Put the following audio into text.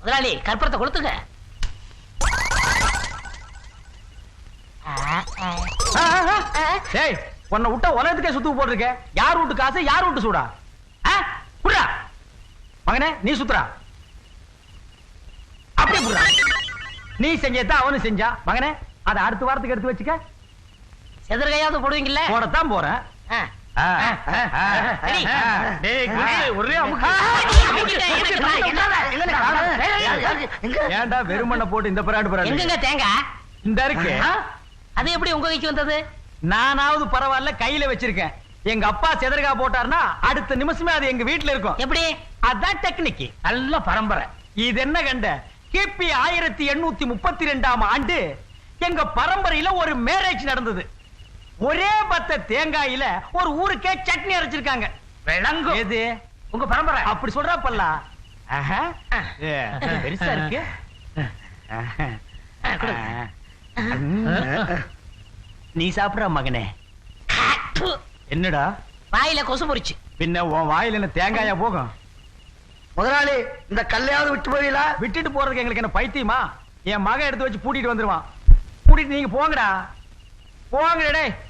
முதலாளி கற்பூரத்தை கொளுத்துங்க. டேய், உன்னை விட்டா உலகத்துக்கே சுத்து போட்டிருக்க. யார் வீட்டு காசு, யார் வீட்டு சூடா? புடுறா மகனே, நீ சுத்துறா. அப்படியே புடுறா. நீ செஞ்சதான் அவனு செஞ்சா. மகனே, அதை அடுத்த வாரத்துக்கு எடுத்து வச்சுக்க. செதற்கையாவது போடுவீங்கல்ல? போடத்தான் போறேன். ஒரே ஏன்டா வெறுமண்ண போட்டு இந்த பராடு பராடு? எங்கங்க தேங்காய்? இந்த இருக்கு. அது எப்படி உங்க கைக்கு வந்தது? நானாவது பரவாயில்ல, கையில வச்சிருக்கேன். எங்க அப்பா செதற்கா போட்டார்னா அடுத்த நிமிஷமே அது எங்க வீட்டுல இருக்கும். எப்படி? அதான் டெக்னிக். நல்ல பரம்பரை. இது என்ன கண்ட? கிபி 1832ஆம் ஆண்டு எங்க பரம்பரையில ஒரு மேரேஜ் நடந்தது. ஒரே பத்த தேங்காயில ஒரு ஊருக்கே சட்னி அரைச்சிருக்காங்க. விளங்கும். எது உங்க பரம்பரை? அப்படி சொல்றா பல்லா. பெருசா இருக்கு. நீ சாப்பிடுற மகனே. என்னடா வாயில கொசு பொறிச்சு. பின்ன உன் வாயில என்ன தேங்காயா போகும்? முதலாளி, இந்த கல்லையாவது விட்டு போவீங்களா? விட்டுட்டு போறதுக்கு எங்களுக்கு என்ன பைத்தியமா? என் மகன் எடுத்து வச்சு பூட்டிட்டு வந்துருவான். பூட்டிட்டு நீங்க போங்கடா, போங்கடா.